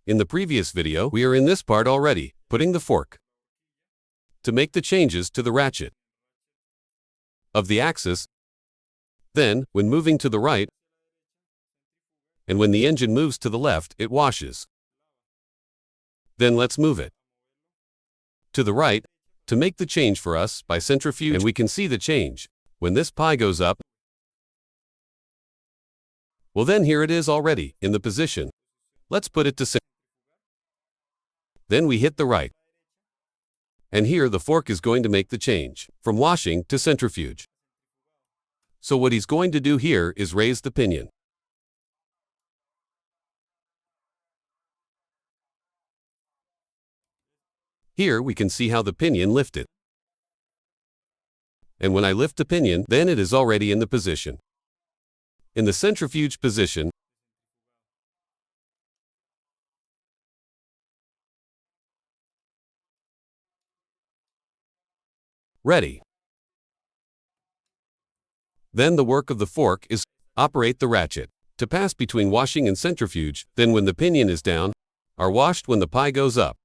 In the previous video, we are in this part already, putting the fork to make the changes to the ratchet of the axis. Then, when moving to the right, and when the engine moves to the left, it washes. Then let's move it to the right to make the change for us by centrifuge, and we can see the change. When this pie goes up, well then here it is already, in the position. Let's put it to center. Then we hit the right. And here the fork is going to make the change, from washing to centrifuge. So what he's going to do here is raise the pinion. Here we can see how the pinion lifted. And when I lift the pinion, then it is already in the position. In the centrifuge position, ready. Then the work of the fork is operate the ratchet to pass between washing and centrifuge. Then when the pinion is down, are washed when the pie goes up,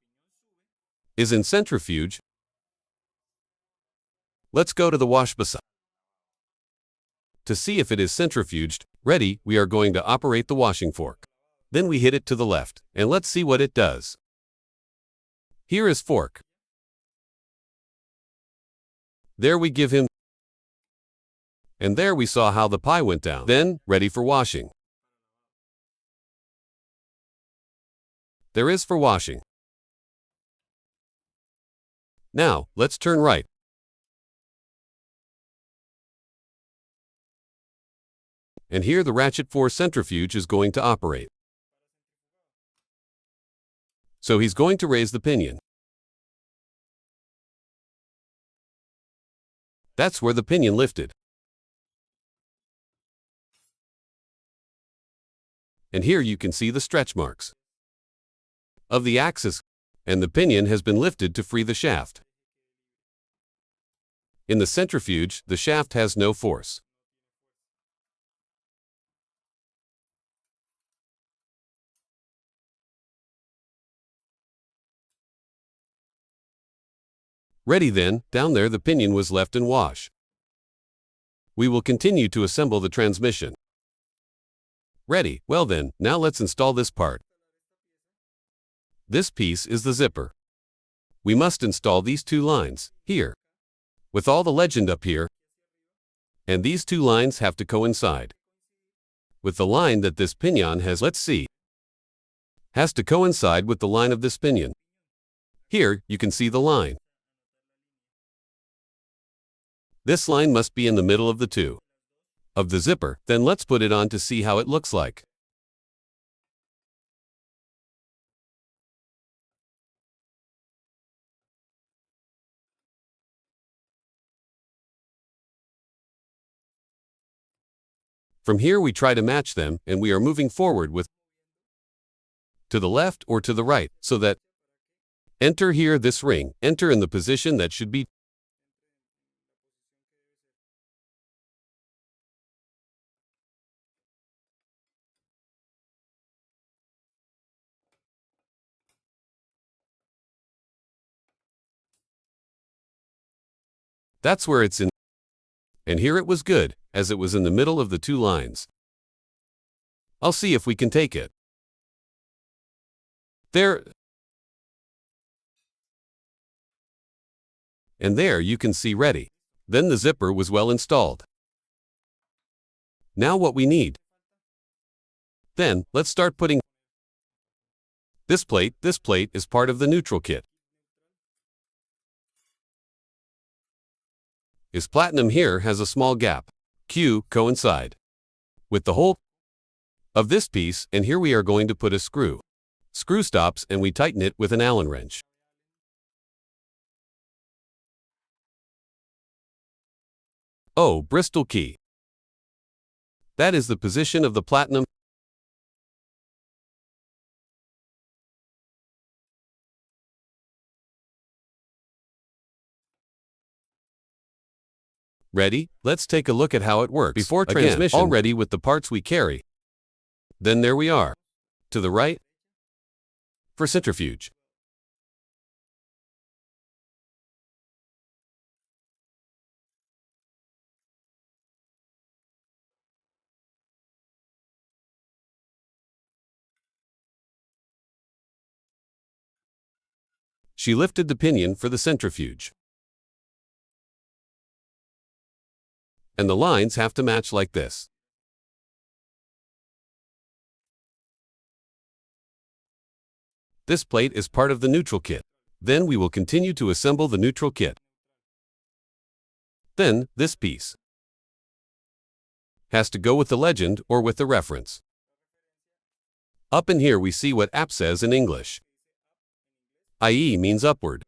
is in centrifuge. Let's go to the wash beside. To see if it is centrifuged, ready, we are going to operate the washing fork. Then we hit it to the left, and let's see what it does. Here is fork. There we give him, and there we saw how the pie went down. Then, ready for washing. There is for washing. Now, let's turn right. And here the ratchet for centrifuge is going to operate. So he's going to raise the pinion. That's where the pinion lifted. And here you can see the stretch marks of the axis, and the pinion has been lifted to free the shaft. In the centrifuge, the shaft has no force. Ready then, down there the pinion was left in wash. We will continue to assemble the transmission. Ready, well then, now let's install this part. This piece is the zipper. We must install these two lines, here, with all the legend up here, and these two lines have to coincide with the line that this pinion has. Let's see. Has to coincide with the line of this pinion. Here, you can see the line. This line must be in the middle of the two of the zipper. Then let's put it on to see how it looks like. From here we try to match them, and we are moving forward with to the left or to the right, so that enter here this ring, enter in the position that should be. That's where it's in. And here it was good, as it was in the middle of the two lines. I'll see if we can take it. There. And there you can see ready. Then the zipper was well installed. Now what we need. Then, let's start putting this plate. This plate is part of the neutral kit. Is platinum here has a small gap. Q coincide with the hole of this piece, and here we are going to put a screw. Screw stops, and we tighten it with an Allen wrench. Oh, Bristol key. That is the position of the platinum. Ready? Let's take a look at how it works. Before transmission, already with the parts we carry. Then there we are. To the right, for centrifuge. She lifted the pinion for the centrifuge. And the lines have to match like this. This plate is part of the neutral kit. Then we will continue to assemble the neutral kit. Then, this piece has to go with the legend or with the reference. Up in here we see what up says in English. IE means upward.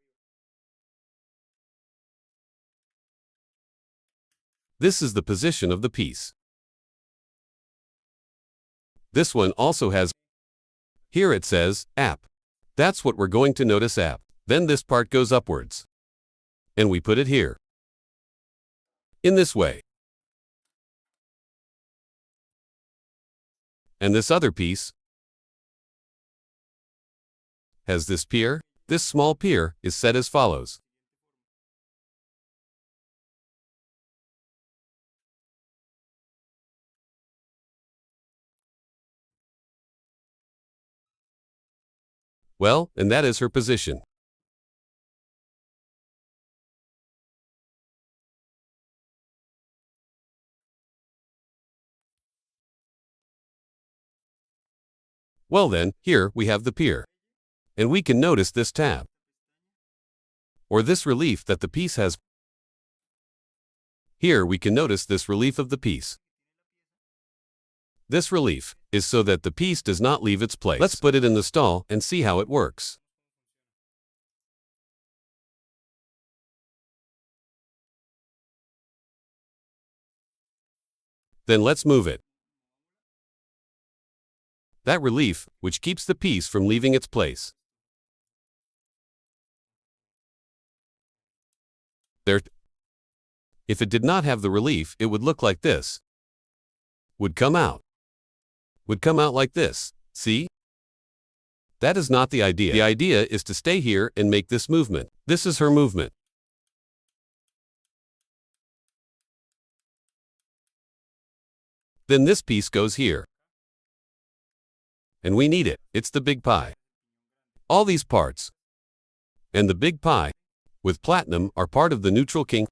This is the position of the piece. This one also has. Here it says, app. That's what we're going to notice app. Then this part goes upwards. And we put it here. In this way. And this other piece has this pier. This small pier is set as follows. Well, and that is her position. Well then, here we have the pier. And we can notice this tab, or this relief that the piece has. Here we can notice this relief of the piece. This relief is so that the piece does not leave its place. Let's put it in the stall and see how it works. Then let's move it. That relief, which keeps the piece from leaving its place. There. If it did not have the relief, it would look like this. Would come out like this, see? That is not the idea. The idea is to stay here and make this movement. This is her movement. Then this piece goes here. And we need it. It's the big pie. All these parts and the big pie with platinum are part of the neutral king.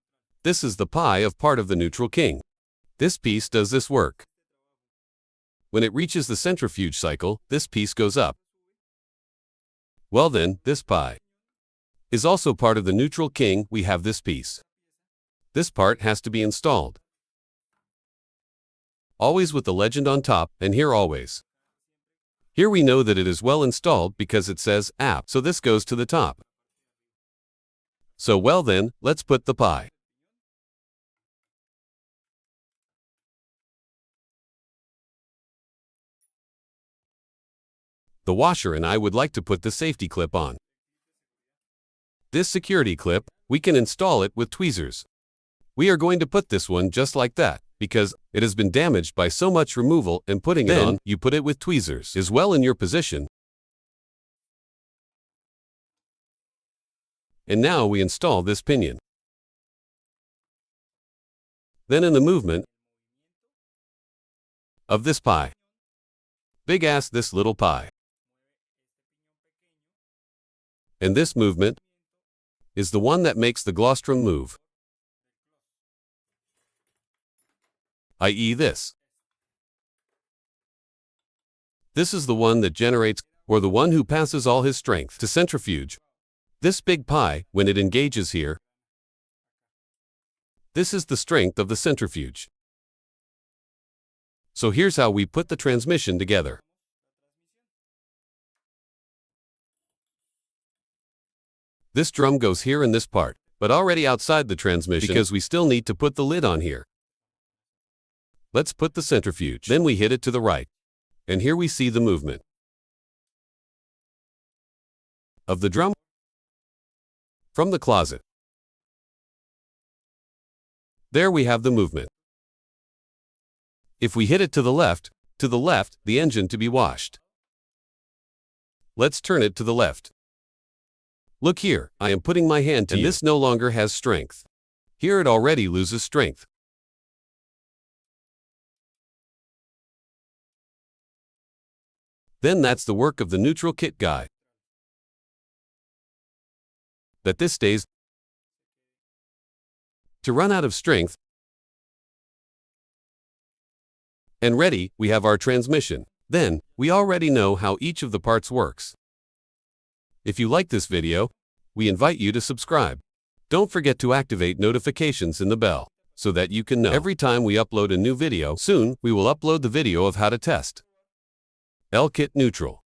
This is the pie of part of the neutral king. This piece does this work. When it reaches the centrifuge cycle, this piece goes up. Well then, this pie is also part of the neutral king. We have this piece. This part has to be installed. Always with the legend on top, and here always. Here we know that it is well installed because it says app, so this goes to the top. So well then, let's put the pie. The washer and I would like to put the safety clip on. This security clip, we can install it with tweezers. We are going to put this one just like that, because it has been damaged by so much removal, and putting it on, you put it with tweezers, is well in your position. And now we install this pinion. Then in the movement of this pie, big ass this little pie. And this movement is the one that makes the glostrum move. I.e. this. This is the one that generates, or the one who passes all his strength to centrifuge. This big pie, when it engages here, this is the strength of the centrifuge. So here's how we put the transmission together. This drum goes here in this part, but already outside the transmission because we still need to put the lid on here. Let's put the centrifuge. Then we hit it to the right. And here we see the movement of the drum from the closet. There we have the movement. If we hit it to the left, the engine to be washed. Let's turn it to the left. Look here, I am putting my hand to and this no longer has strength. Here it already loses strength. Then that's the work of the neutral kit guy. That this stays to run out of strength. And ready, we have our transmission. Then, we already know how each of the parts works. If you like this video, we invite you to subscribe. Don't forget to activate notifications in the bell, so that you can know every time we upload a new video. Soon, we will upload the video of how to test L-Kit Neutral.